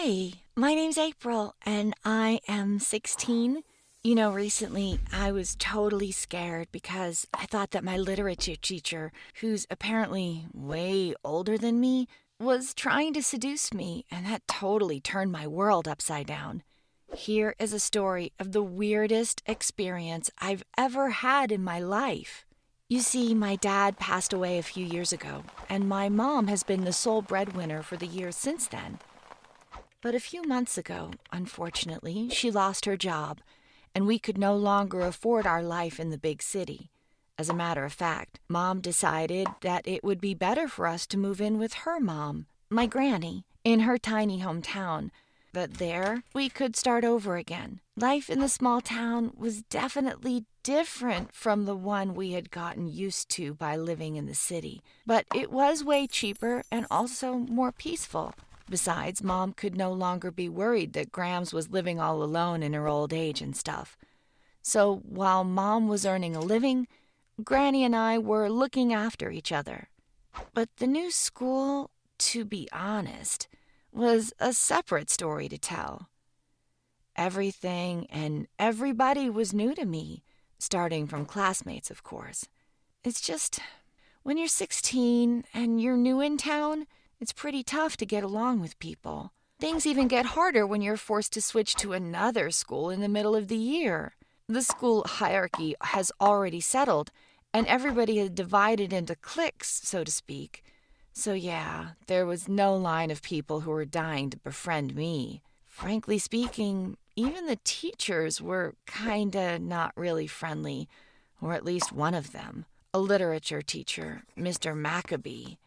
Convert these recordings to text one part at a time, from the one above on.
Hey, my name's April, and I am 16. Recently I was totally scared because I thought that my literature teacher, who's apparently way older than me, was trying to seduce me, and that totally turned my world upside down. Here is a story of the weirdest experience I've ever had in my life. You see, my dad passed away a few years ago, and my mom has been the sole breadwinner for the years since then. But a few months ago, unfortunately, she lost her job, and we could no longer afford our life in the big city. As a matter of fact, Mom decided that it would be better for us to move in with her mom, my granny, in her tiny hometown. That there, we could start over again. Life in the small town was definitely different from the one we had gotten used to by living in the city, but it was way cheaper and also more peaceful. Besides, Mom could no longer be worried that Grams was living all alone in her old age and stuff. So while Mom was earning a living, Granny and I were looking after each other. But the new school, to be honest, was a separate story to tell. Everything and everybody was new to me, starting from classmates, of course. It's just, when you're 16 and you're new in town, it's pretty tough to get along with people. Things even get harder when you're forced to switch to another school in the middle of the year. The school hierarchy has already settled, and everybody has divided into cliques, so to speak. So yeah, there was no line of people who were dying to befriend me. Frankly speaking, even the teachers were kinda not really friendly, or at least one of them, a literature teacher, Mr. Maccabee.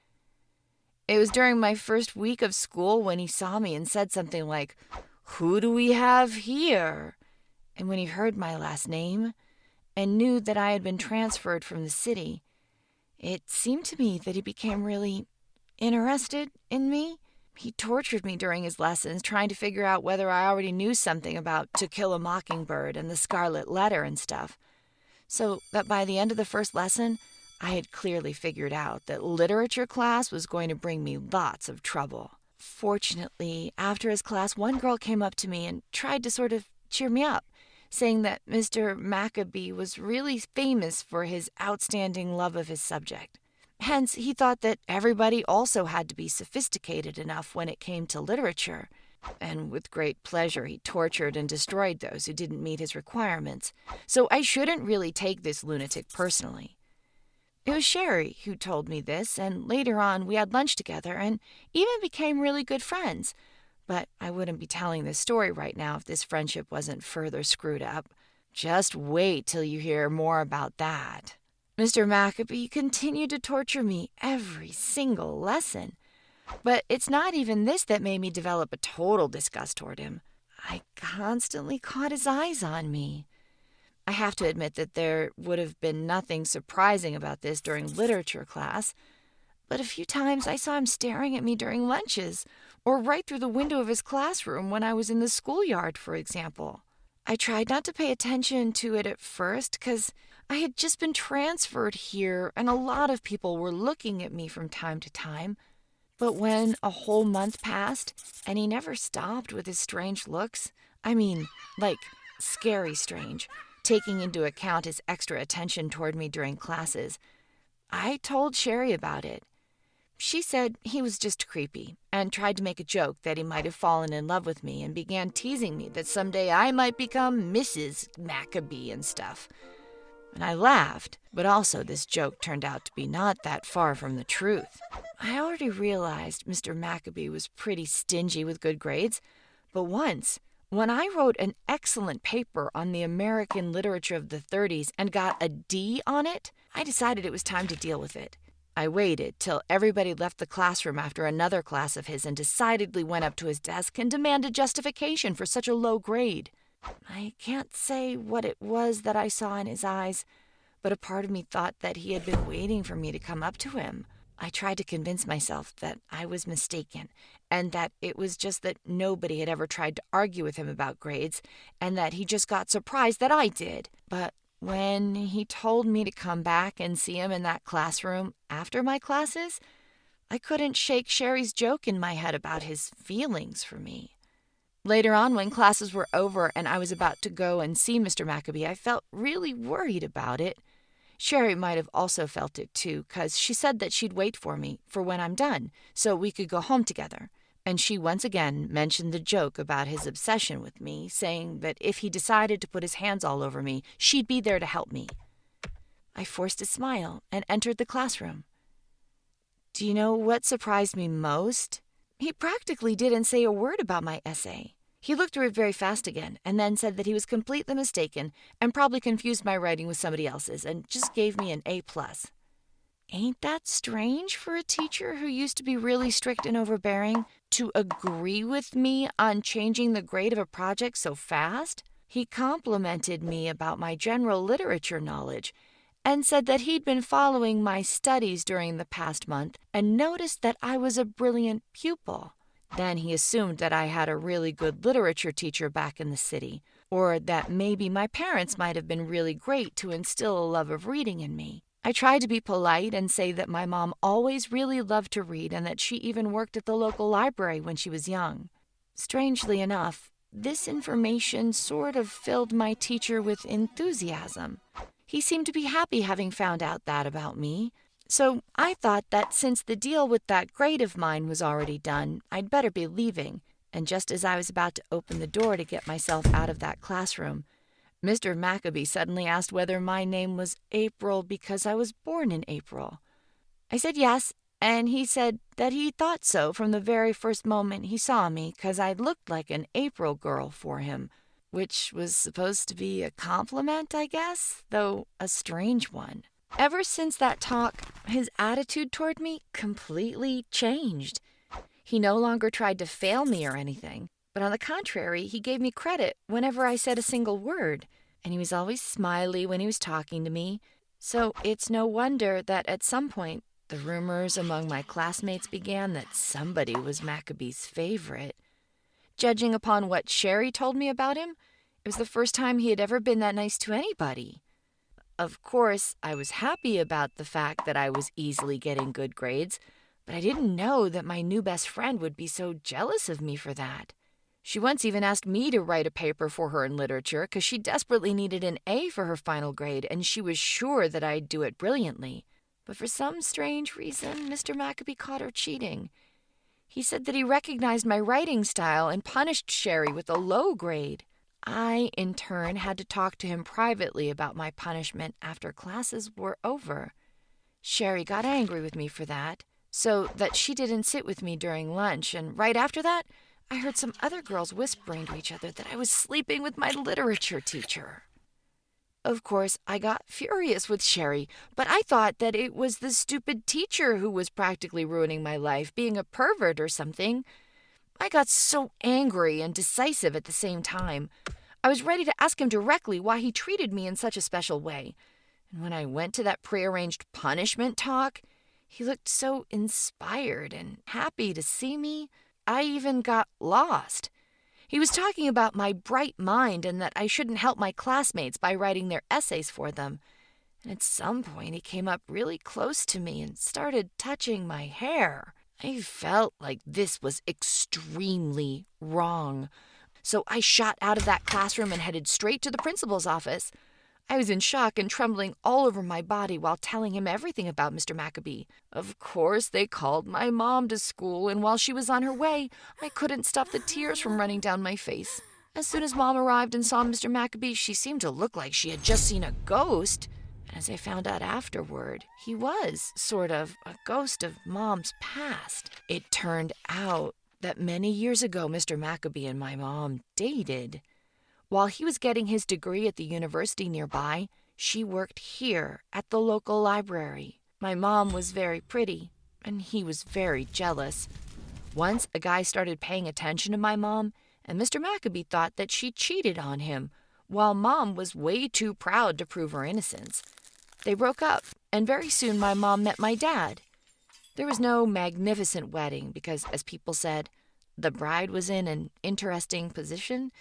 It was during my first week of school when he saw me and said something like, "Who do we have here?" And when he heard my last name and knew that I had been transferred from the city, it seemed to me that he became really interested in me. He tortured me during his lessons, trying to figure out whether I already knew something about To Kill a Mockingbird and the Scarlet Letter and stuff. So that by the end of the first lesson, I had clearly figured out that literature class was going to bring me lots of trouble. Fortunately, after his class, one girl came up to me and tried to sort of cheer me up, saying that Mr. Maccabee was really famous for his outstanding love of his subject. Hence, he thought that everybody also had to be sophisticated enough when it came to literature. And with great pleasure, he tortured and destroyed those who didn't meet his requirements. So I shouldn't really take this lunatic personally. It was Sherry who told me this, and later on we had lunch together and even became really good friends. But I wouldn't be telling this story right now if this friendship wasn't further screwed up. Just wait till you hear more about that. Mr. Maccabee continued to torture me every single lesson. But it's not even this that made me develop a total disgust toward him. I constantly caught his eyes on me. I have to admit that there would have been nothing surprising about this during literature class, but a few times I saw him staring at me during lunches, or right through the window of his classroom when I was in the schoolyard, for example. I tried not to pay attention to it at first because I had just been transferred here and a lot of people were looking at me from time to time. But when a whole month passed and he never stopped with his strange looks, I mean, like scary strange, taking into account his extra attention toward me during classes, I told Sherry about it. She said he was just creepy and tried to make a joke that he might have fallen in love with me and began teasing me that someday I might become Mrs. Maccabee and stuff. And I laughed, but also this joke turned out to be not that far from the truth. I already realized Mr. Maccabee was pretty stingy with good grades, but once, when I wrote an excellent paper on the American literature of the 30s and got a D on it, I decided it was time to deal with it. I waited till everybody left the classroom after another class of his and decidedly went up to his desk and demanded justification for such a low grade. I can't say what it was that I saw in his eyes, but a part of me thought that he had been waiting for me to come up to him. I tried to convince myself that I was mistaken, and that it was just that nobody had ever tried to argue with him about grades, and that he just got surprised that I did. But when he told me to come back and see him in that classroom after my classes, I couldn't shake Sherry's joke in my head about his feelings for me. Later on, when classes were over and I was about to go and see Mr. Maccabee, I felt really worried about it. Sherry might have also felt it too, 'cause she said that she'd wait for me for when I'm done, so we could go home together. And she once again mentioned the joke about his obsession with me, saying that if he decided to put his hands all over me, she'd be there to help me. I forced a smile and entered the classroom. Do you know what surprised me most? He practically didn't say a word about my essay. He looked through it very fast again and then said that he was completely mistaken and probably confused my writing with somebody else's and just gave me an A+. Ain't that strange for a teacher who used to be really strict and overbearing to agree with me on changing the grade of a project so fast? He complimented me about my general literature knowledge and said that he'd been following my studies during the past month and noticed that I was a brilliant pupil. Then he assumed that I had a really good literature teacher back in the city, or that maybe my parents might have been really great to instill a love of reading in me. I tried to be polite and say that my mom always really loved to read and that she even worked at the local library when she was young. Strangely enough, this information sort of filled my teacher with enthusiasm. He seemed to be happy having found out that about me. So I thought that since the deal with that grade of mine was already done, I'd better be leaving. And just as I was about to open the door to get myself out of that classroom, Mr. Maccabee suddenly asked whether my name was April because I was born in April. I said yes, and he said that he thought so from the very first moment he saw me, 'cause I looked like an April girl for him, which was supposed to be a compliment, I guess, though a strange one. Ever since that talk, his attitude toward me completely changed. He no longer tried to fail me or anything, but on the contrary, he gave me credit whenever I said a single word, and he was always smiley when he was talking to me. So it's no wonder that at some point, the rumors among my classmates began that somebody was Maccabee's favorite. Judging upon what Sherry told me about him, it was the first time he had ever been that nice to anybody. Of course, I was happy about the fact that I was easily getting good grades, but I didn't know that my new best friend would be so jealous of me for that. She once even asked me to write a paper for her in literature because she desperately needed an A for her final grade, and she was sure that I'd do it brilliantly. But for some strange reason, Mr. Maccabee caught her cheating. He said that he recognized my writing style and punished Sherry with a low grade. I, in turn, had to talk to him privately about my punishment after classes were over. Sherry got angry with me for that, so that she didn't sit with me during lunch, and right after that, I heard some other girls whispering to each other that I was sleeping with my literature teacher. Of course, I got furious with Sherry, but I thought that it was the stupid teacher who was practically ruining my life, being a pervert or something. I got so angry and decisive at the same time. I was ready to ask him directly why he treated me in such a special way. And when I went to that prearranged punishment talk, he looked so inspired and happy to see me. I even got lost. He was talking about my bright mind and that I shouldn't help my classmates by writing their essays for them. And at some point, he came up really close to me and started touching my hair. I felt like this was extremely wrong. So I shot out of that classroom and headed straight to the principal's office. I was in shock and trembling all over my body while telling him everything about Mr. Maccabee. Of course, they called my mom to school, and while she was on her way, I couldn't stop the tears from running down my face. As soon as Mom arrived and saw Mr. Maccabee, she seemed to look like she had just seen a ghost. And as I found out afterward, he was sort of a ghost of Mom's past. It turned out that many years ago, Mr. Maccabee and my mom dated. While he was getting his degree at the university nearby, she worked here at the local library. My mom was very pretty, and he was very jealous. Once, a guy started paying attention to my mom, and Mr. Maccabee thought that she cheated on him, while Mom was way too proud to prove her innocence. They broke up, and very soon my mom met my dad. There was no magnificent wedding because, as people said, the bride was in an interesting position.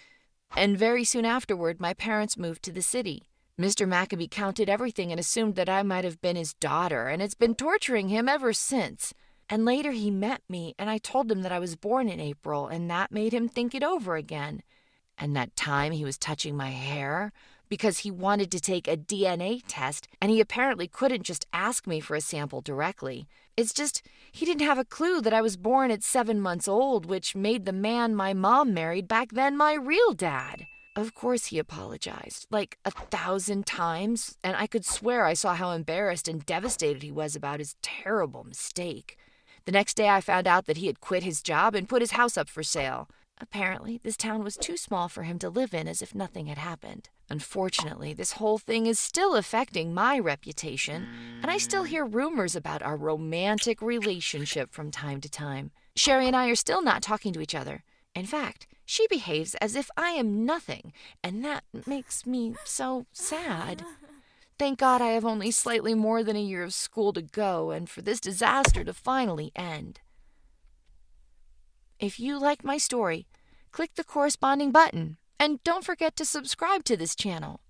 And very soon afterward, my parents moved to the city. Mr. Maccabee counted everything and assumed that I might have been his daughter, and it's been torturing him ever since. And later he met me, and I told him that I was born in April, and that made him think it over again. And that time he was touching my hair because he wanted to take a DNA test, and he apparently couldn't just ask me for a sample directly. It's just, he didn't have a clue that I was born at 7 months old, which made the man my mom married back then my real dad. Of course he apologized, like 1,000 times, and I could swear I saw how embarrassed and devastated he was about his terrible mistake. The next day I found out that he had quit his job and put his house up for sale. Apparently, this town was too small for him to live in, as if nothing had happened. Unfortunately, this whole thing is still affecting my reputation, and I still hear rumors about our romantic relationship from time to time. Sherry and I are still not talking to each other. In fact, she behaves as if I am nothing, and that makes me so sad. Thank God I have only slightly more than a year of school to go, and for this disaster to finally end. If you like my story, click the corresponding button, and don't forget to subscribe to this channel.